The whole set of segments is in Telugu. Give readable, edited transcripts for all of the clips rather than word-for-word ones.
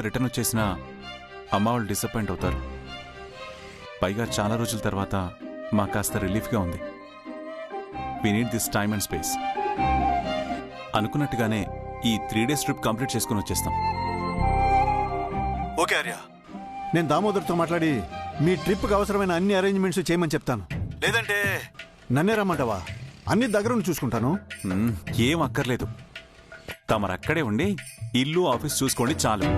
రిటర్న్ వచ్చేసిన అమ్మ వాళ్ళు డిసప్పాయింట్ అవుతారు. పైగా చాలా రోజుల తర్వాత మాకు కాస్త రిలీఫ్గా ఉంది. We need this time and space. అనుకున్నట్టుగానే ఈ 3 days ట్రిప్ కంప్లీట్ చేసుకుని వచ్చేస్తాం. ఓకే ఆర్య, నేను దామోదర్తో మాట్లాడి మీ ట్రిప్కి అవసరమైన అన్ని అరేంజ్మెంట్స్ చేయమని చెప్తాను. లేదంటే నన్నే రమ్మంటావా? అన్ని దగ్గర చూసుకుంటాను. ఏం అక్కర్లేదు, తమరక్కడే ఉండి ఇల్లు ఆఫీస్ చూసుకోండి చాలు.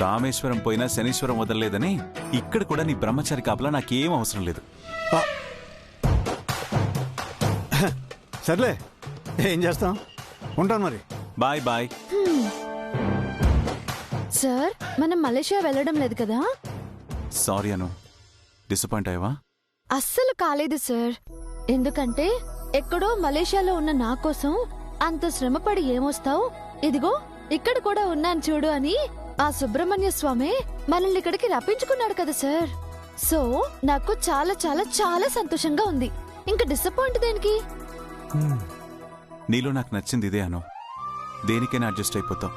రామేశ్వరం పోయినా శనీశ్వరం వదలలేదని ఇక్కడ కూడా నీ బ్రహ్మచారి కాపలా నాకేం అవసరం లేదు. సర్లే, ఏం చేస్తాం, ఉంటాను మరి. Bye bye. సార్, మనం మలేషియా వెళ్ళడం లేదు కదా? సారీ అను, డిసప్పాయింట్ అయ్యావా? అస్సలు కాలేదు సార్. ఎందుకంటే ఎక్కడో మలేషియాలో ఉన్న నా కోసం అంత శ్రమపడి ఏమొస్తావు, ఇదిగో ఇక్కడ కూడా ఉన్నాను చూడు అని ఆ సుబ్రహ్మణ్య స్వామి మనల్ని ఇక్కడికి రప్పించుకున్నాడు కదా సార్. సో నాకు చాలా చాలా చాలా సంతోషంగా ఉంది. ఇంకా డిసప్పాయింట్ దేనికి? నీలో నాకు నచ్చింది ఇదే అను. దేనికైనా అడ్జస్ట్ అయిపోతావు.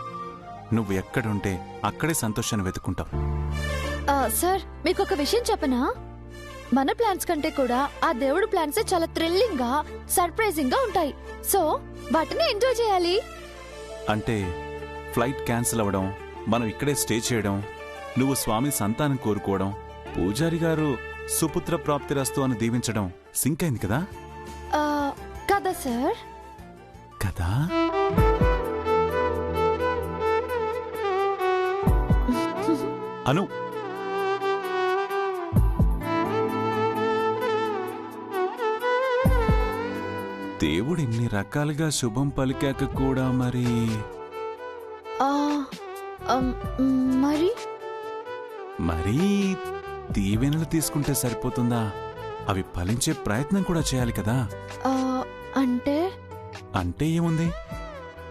నువ్వు ఎక్కడుంటే అక్కడే సంతోషాన్ని వెతుక్కుంటావు. సార్, మీకు ఒక విషయం చెప్పనా? మన ప్లాన్స్ కంటే కూడా ఆ దేవుడు ప్లాన్స్ చాలా థ్రిల్లింగ్ గా, సర్ప్రైజింగ్ గా ఉంటాయి. సో వాటిని ఎంజాయ్ చేయాలి. అంటే ఫ్లైట్ క్యాన్సిల్ అవ్వడం, మనం ఇక్కడే స్టే చేయడం, నువ్వు స్వామి సంతానం కోరుకోవడం, పూజారి గారు సుపుత్ర ప్రాప్తిరస్తు అని దీవించడం సింక్ అయింది కదా? కదా సార్? కదా? అను, దేవుడు ఇన్ని రకాలుగా శుభం పలికాక కూడా మరి మరీ దీవెనలు తీసుకుంటే సరిపోతుందా? అవి ఫలించే ప్రయత్నం కూడా చేయాలి కదా? అంటే ఏముంది,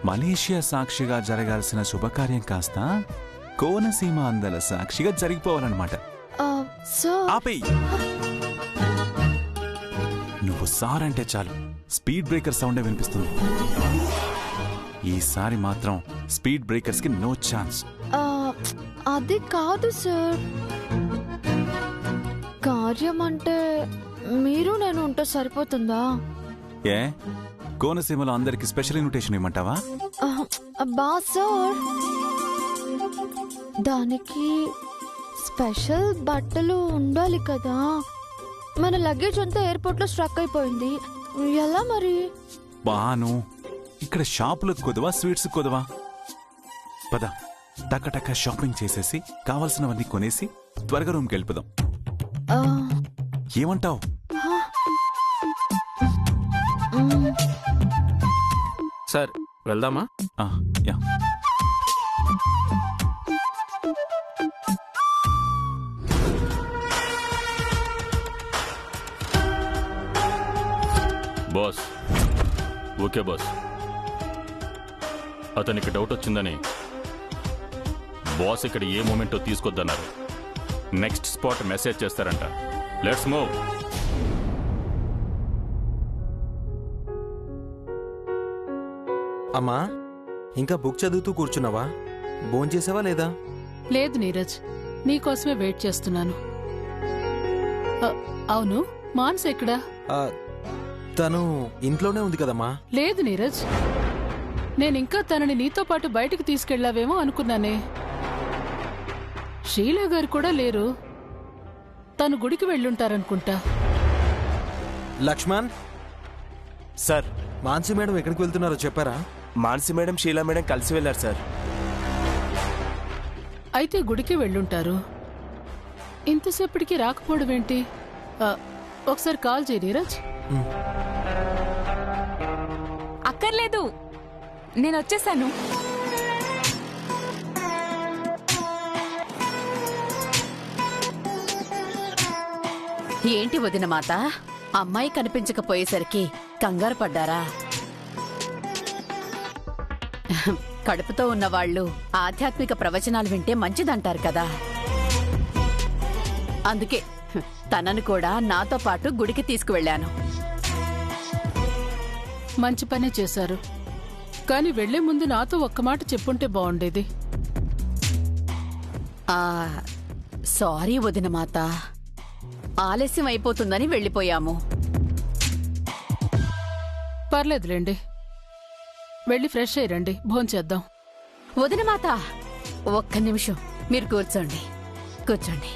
మలేషియా సాక్షిగా జరగాల్సిన శుభకార్యం కాస్త కోనసీమ అందల సాక్షిగా జరిగిపోవాలన్నమాట. ఆపేయ్. నువ్వు సార్ అంటే చాలు స్పీడ్ బ్రేకర్ సౌండే వినిపిస్తుంది. ఈసారి మాత్రం స్పీడ్ బ్రేకర్స్ కి నో ఛాన్స్. అది కాదు సార్, కార్యం అంటే మీరు నేను ఉంటే సరిపోతుందా? ఏ కోనసీమలో అందరికి స్పెషల్ ఇన్విటేషన్ ఇవ్వమంటావా? అబ్బా సార్, దానికి స్పెషల్ బట్టలు ఉండాలి కదా. మన లగేజ్ అంతా ఎయిర్పోర్ట్ లో స్ట్రక్ అయిపోయింది. ఎలా మరి? బాను, ఇక్కడ షాపులకు కొదవా, స్వీట్స్ కొదవా? పద, టక్క షాపింగ్ చేసేసి కావాల్సినవన్నీ కొనేసి త్వరగా రూమ్కి వెళ్ళిపోదాం. ఏమంటావు? సార్ వెళ్దామా? యా. Boss, okay boss. అతనికి డౌట్ వచ్చిందని బాస్ ఇక్కడ ఏ మూమెంటో తీసుకొద్దన్నారు. నెక్స్ట్ స్పాట్ మెసేజ్ చేస్తారంట. Let's move. అమ్మా, ఇంకా బుక్ చదువుతూ కూర్చున్నావా? భోంచేసావా లేదా? లేదు నీరజ్, నీకోసమే వెయిట్ చేస్తున్నాను. అవును, మాన్స్ ఎక్కడా? తను ఇంట్లోనే ఉంది కదమ్మా. లేదు నీరజ్, నేనింకా తనని నీతో పాటు బయటికి తీసుకెళ్లావేమో అనుకున్నానే. షీలా గారు కూడా లేరు. తను గుడికి వెళ్ళుంటారనుకుంటా. లక్ష్మణ్ సార్, మాన్సి మేడం ఎక్కడికి వెళ్తున్నారో చెప్పారా? మాన్సి మేడం, షీలా మేడం కలిసి వెళ్ళారు సార్. అయితే గుడికి వెళ్ళుంటారు. ఇంతసేపటికి రాకపోవడం ఏంటి? ఒకసారి కాల్ చేయి నీరజ్. అక్కర్లేదు, నేను వచ్చేసాను. ఏంటి వదిన మాత, అమ్మాయి కనిపించకపోయేసరికి కంగారు పడ్డారా? కడుపుతో ఉన్నవాళ్లు ఆధ్యాత్మిక ప్రవచనాలు వింటే మంచిదంటారు కదా. అందుకే తనను కూడా నాతో పాటు గుడికి తీసుకువెళ్లాను. మంచి పనే చేశారు. కాని వెళ్లే ముందు నాతో ఒక్క మాట చెప్పుంటే బాగుండేది. సారీ వదిన మాత, ఆలస్యం అయిపోతుందని వెళ్ళిపోయాము. పర్లేదులేండి, వెళ్ళి ఫ్రెష్ అయ్యి భోంచేద్దాం. వదిన మాత, ఒక్క నిమిషం మీరు కూర్చోండి, కూర్చోండి.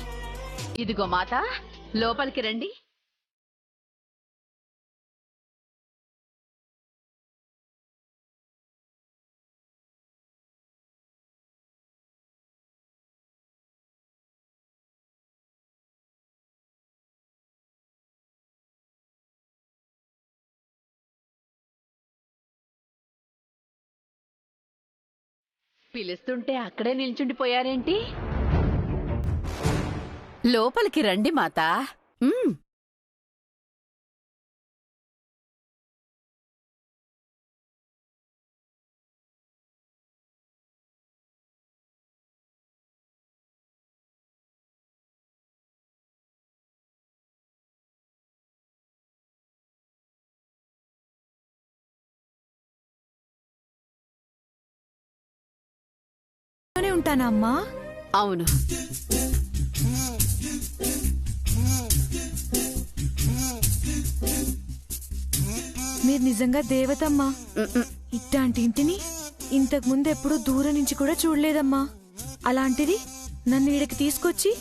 ఇదిగో మాత, లోపలికి రండి. పిలుస్తుంటే అక్కడే నిల్చుండిపోయారేంటి? లోపలికి రండి మాతా. ఉంటానా అమ్మా? అవును. మీరు నిజంగా దేవతమ్మా. ఇట్లాంటి ఇంటిని ఇంతకు ముందు ఎప్పుడూ దూరం నుంచి కూడా చూడలేదమ్మా. అలాంటిది నన్ను ఈడకి తీసుకొచ్చి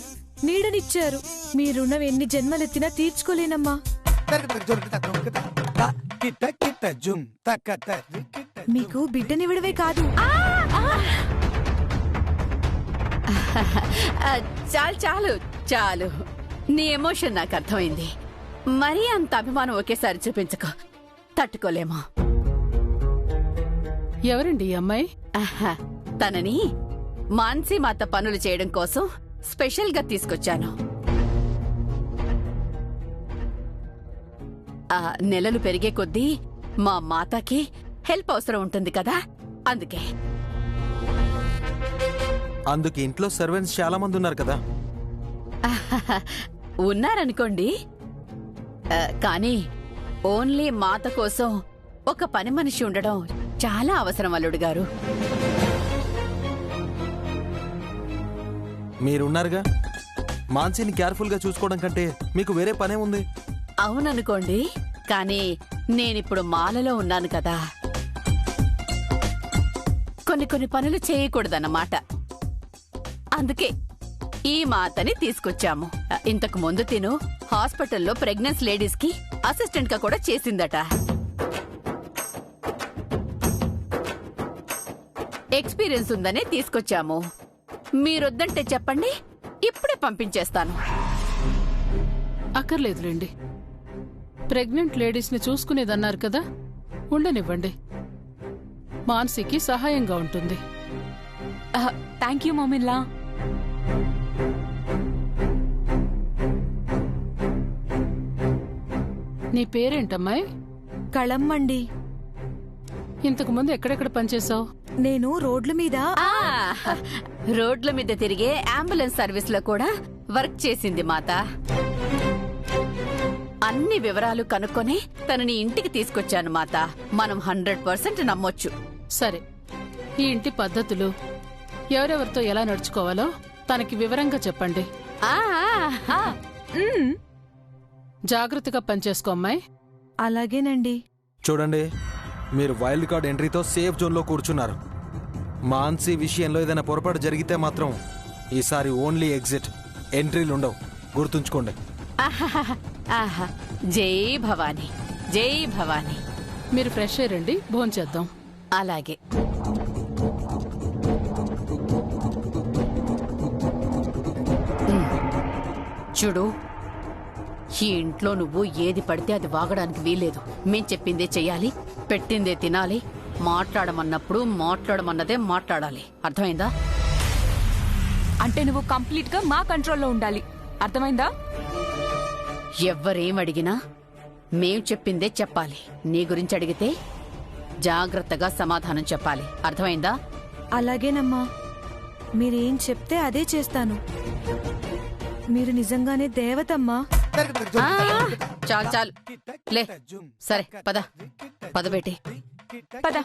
నీడనిచ్చారు. మీ రుణం ఎన్ని జన్మలెత్తినా తీర్చుకోలేనమ్మా. మీకు బిడ్డనివ్వడమే కాదు. చాలు చాలు చాలు, నీ ఎమోషన్ నాకు అర్థమైంది. మరీ అంత అభిమానం ఒకేసారి చూపించకు, తట్టుకోలేమో. ఎవరండి ఈ అమ్మాయి? తనని మాన్సీ మాత పనులు చేయడం కోసం స్పెషల్ గా తీసుకొచ్చాను. నెలలు పెరిగే కొద్దీ మా మాతకి హెల్ప్ అవసరం ఉంటుంది కదా, అందుకే. అందుకు ఇంట్లో సర్వెంట్స్ చాలా మంది ఉన్నారు కదా. ఉన్నారనుకోండి, కానీ ఓన్లీ మాత కోసం ఒక పని మనిషి ఉండడం చాలా అవసరం అల్లుడు గారు. మీరున్నారుగా, మాన్సీని కేర్ఫుల్ గా చూసుకోవడం కంటే మీకు వేరే పనే ఉంది. అవుననుకోండి, కానీ నేనిప్పుడు మాలలో ఉన్నాను కదా, కొన్ని పనులు చేయకూడదన్నమాట. అందుకే ఈ మాతని తీసుకొచ్చాము. ఇంతకు ముందు తిను హాస్పిటల్లో ప్రెగ్నెన్స్ లేడీస్ కి అసిస్టెంట్ గా కూడా చేసిందట. ఎక్స్పీరియన్స్ ఉందనే తీసుకొచ్చాము. మీరొద్దంటే చెప్పండి, ఇప్పుడే పంపించేస్తాను. అక్కర్లేదులేండి, ప్రెగ్నెంట్ లేడీస్ ని చూసుకునేదన్నారు కదా, ఉండనివ్వండి. మాన్సీకి సహాయంగా ఉంటుంది. థ్యాంక్ యూ మమ్మిల్లా. నీ పేరేంటమ్మాయి? కళమ్మండి. ఇంతకు ముందు ఎక్కడెక్కడ పనిచేసావు? నేను రోడ్ల మీద రోడ్ల మీద తిరిగే అంబులెన్స్ సర్వీస్ లో కూడా వర్క్ చేసింది మాత. అన్ని వివరాలు కనుక్కొని తనని ఇంటికి తీసుకొచ్చాను మాత. మనం 100% నమ్మొచ్చు. సరే, ఈ ఇంటి పద్ధతులు, ఎవరెవరితో ఎలా నడుచుకోవాలో తనకి వివరంగా చెప్పండి. జాగ్రత్తగా పనిచేసుకో అమ్మాయి. అలాగేనండి. చూడండి, మీరు వైల్డ్ కార్డ్ ఎంట్రీతో సేఫ్ జోన్లో కూర్చున్నారు. మాన్సీ విషయంలో ఏదైనా పొరపాటు జరిగితే మాత్రం ఈసారి ఓన్లీ ఎగ్జిట్, ఎంట్రీలు ఉండవు, గుర్తుంచుకోండి. జై భవానీ, జై భవానీ. మీరు ఫ్రెష్ అయ్యండి, భోంచేద్దాం. అలాగే. చూడు, ఈ ఇంట్లో నువ్వు ఏది పడితే అది వాగడానికి వీల్లేదు. మేం చెప్పిందే చెయ్యాలి, పెట్టిందే తినాలి. మాట్లాడమన్నప్పుడు మాట్లాడమన్నదే మాట్లాడాలి. అర్థమైందా? అంటే నువ్వు కంప్లీట్ గా మా కంట్రోల్లో ఉండాలి. అర్థమైందా? ఎవ్వరేం అడిగినా మేం చెప్పిందే చెప్పాలి. నీ గురించి అడిగితే జాగ్రత్తగా సమాధానం చెప్పాలి. అర్థమైందా? అలాగేనమ్మా, మీరేం చెప్తే అదే చేస్తాను. మీరు నిజంగానే దేవతమ్మా. చాలు చాలు, లే. సరే, పద పద బేటి, పద.